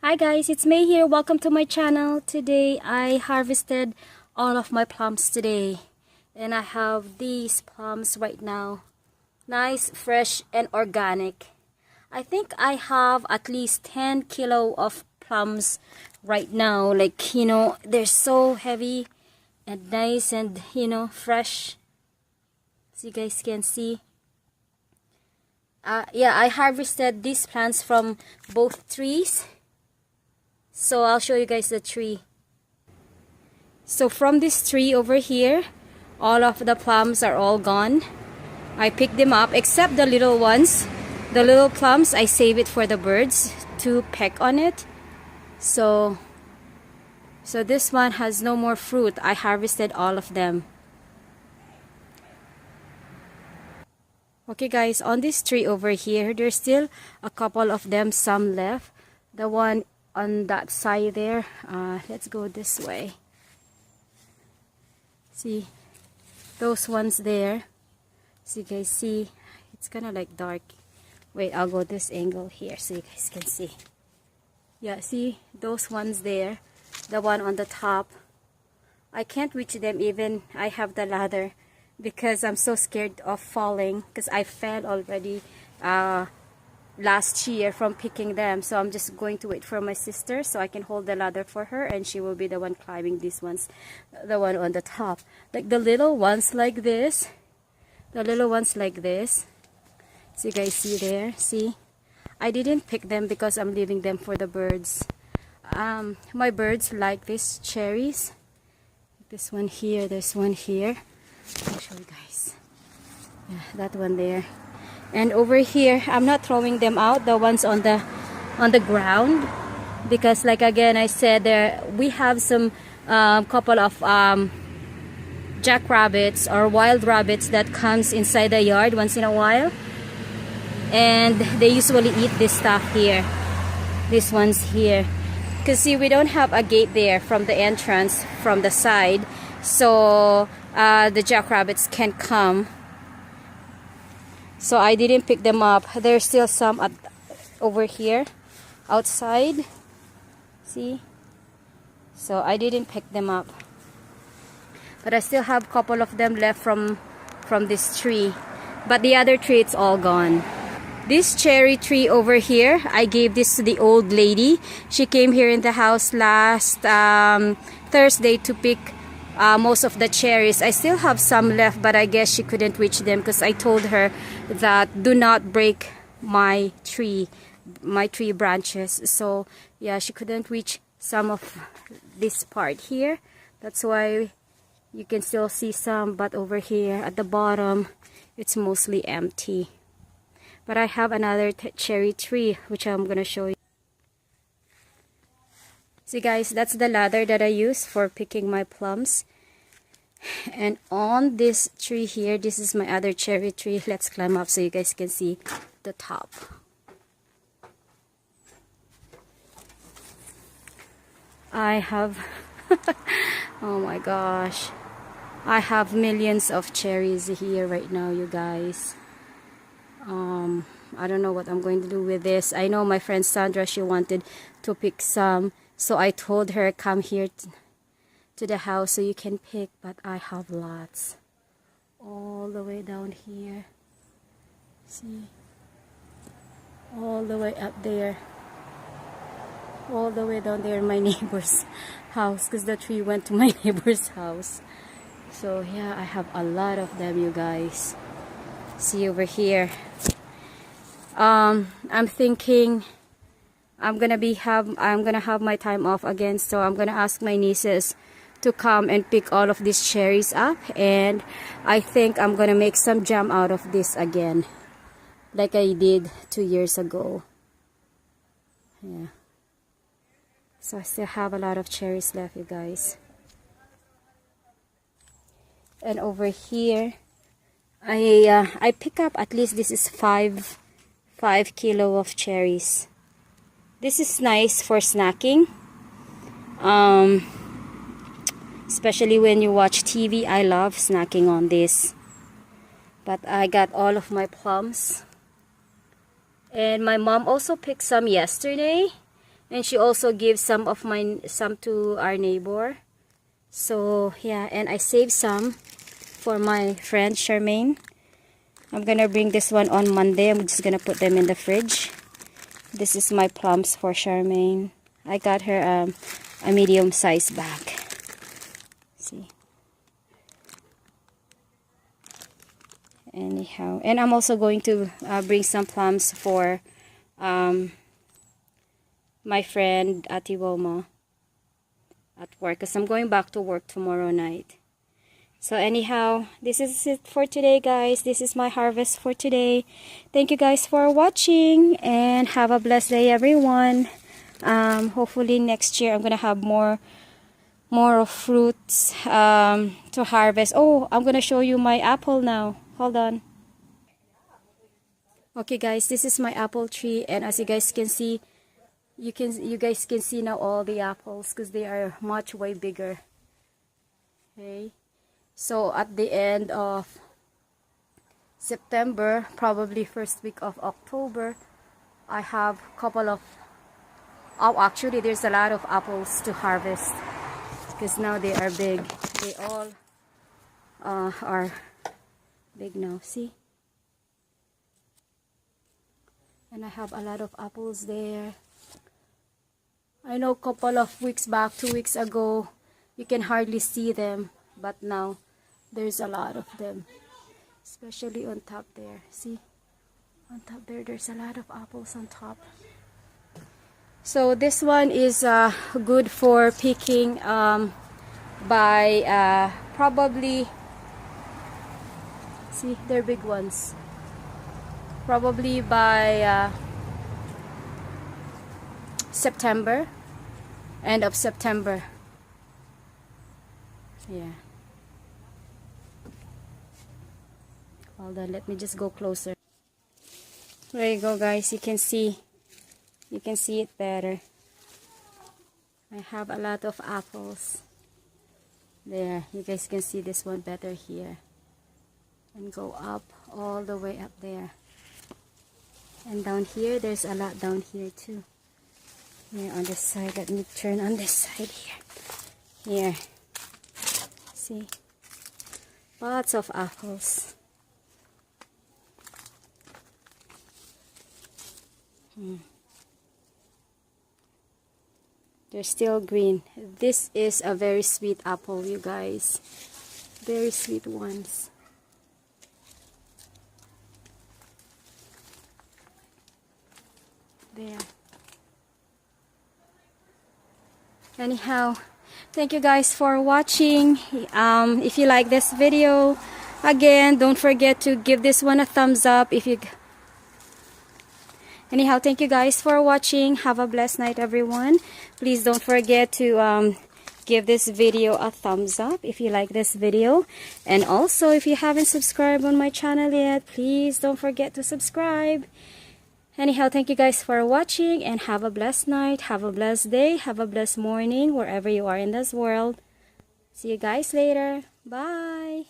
Hi guys, it's May here. Welcome to my channel. Today I harvested all of my plums today. And I have these plums right now. Nice, fresh, and organic. I think I have at least 10 kilo of plums right now. Like, you know, they're so heavy and nice and, you know, fresh. As you guys can see. Yeah, I harvested these plants from both trees. So I'll show you guys the tree. So from this tree over here, all of the plums are all gone. I picked them up except the little ones. The little plums, I save it for the birds to peck on it. So this one has no more fruit. I harvested all of them. Okay guys, on this tree over here, there's still a couple of them, some left. The one on that side there, let's go this way. See those ones there? So you guys see, it's kind of like dark. Wait, I'll go this angle here so you guys can see. Yeah, see those ones there, the one on the top. I can't reach them even I have the ladder because I'm so scared of falling, because I fell already last year from picking them. So I'm just going to wait for my sister so I can hold the ladder for her, and she will be the one climbing these ones, the one on the top. Like the little ones like this, the little ones like this. So you guys see there, see, I didn't pick them because I'm leaving them for the birds. My birds like these cherries. This one here, there's one here. I'll show you guys. Yeah, that one there. And over here, I'm not throwing them out, the ones on the ground, because like again I said, there we have some couple of jackrabbits or wild rabbits that comes inside the yard once in a while, and they usually eat this stuff here, these ones here. Because see, we don't have a gate there from the entrance from the side, so the jackrabbits can come. So I didn't pick them up. There's still some over here outside. See? So I didn't pick them up. But I still have a couple of them left from this tree. But the other tree, it's all gone. This cherry tree over here, I gave this to the old lady. She came here in the house last Thursday to pick most of the cherries. I still have some left, but I guess she couldn't reach them because I told her that do not break my tree branches. So yeah, she couldn't reach some of this part here. That's why you can still see some, but over here at the bottom it's mostly empty. But I have another cherry tree which I'm gonna show you. See guys, that's the ladder that I use for picking my plums. And on this tree here, this is my other cherry tree. Let's climb up so you guys can see the top. I have oh my gosh, I have millions of cherries here right now, you guys. I don't know what I'm going to do with this. I know my friend Sandra, she wanted to pick some, so I told her come here to the house so you can pick, but I have lots all the way down here. See, all the way up there, all the way down there in my neighbor's house, because the tree went to my neighbor's house. So yeah, I have a lot of them, you guys. See over here. I'm thinking I'm gonna have my time off again, so I'm gonna ask my nieces to come and pick all of these cherries up, and I think I'm gonna make some jam out of this again, like I did 2 years ago. Yeah, so I still have a lot of cherries left, you guys. And over here I pick up at least, this is 5 kilo of cherries. This is nice for snacking, especially when you watch TV. I love snacking on this. But I got all of my plums, and my mom also picked some yesterday, And she also gives some to our neighbor. So yeah, and I saved some for my friend Charmaine. I'm gonna bring this one on Monday. I'm just gonna put them in the fridge. This is my plums for Charmaine. I got her a medium-sized bag. See. Anyhow, and I'm also going to bring some plums for my friend Ati Woma at work, because I'm going back to work tomorrow night. So anyhow, this is it for today, guys. This is my harvest for today. Thank you guys for watching, and have a blessed day, everyone. Hopefully next year I'm gonna have more of fruits to harvest. Oh, I'm gonna show you my apple now. Hold on. Okay guys, this is my apple tree, and as you guys can see, you guys can see now all the apples, because they are much way bigger. Okay, so at the end of September, probably first week of October, I have a couple of, oh actually there's a lot of apples to harvest, because now they are big. They all are big now, see? And I have a lot of apples there. I know a couple of weeks back, 2 weeks ago, you can hardly see them, but now there's a lot of them, especially on top there. See, on top there, there's a lot of apples on top. So this one is good for picking by probably, see, they're big ones, probably by September, end of September. Yeah. Hold on, let me just go closer. There you go, guys. You can see it better. I have a lot of apples there. You guys can see this one better here, and go up all the way up there. And down here, there's a lot down here too. Here on this side, let me turn on this side here. Here, see, lots of apples. They're still green. This is a very sweet apple, you guys. Very sweet ones. There. Anyhow, thank you guys for watching. If you like this video, again, don't forget to give this one a thumbs up. Anyhow, thank you guys for watching. Have a blessed night, everyone. Please don't forget to give this video a thumbs up if you like this video. And also, if you haven't subscribed on my channel yet, please don't forget to subscribe. Anyhow, thank you guys for watching, and have a blessed night, have a blessed day, have a blessed morning, wherever you are in this world. See you guys later. Bye.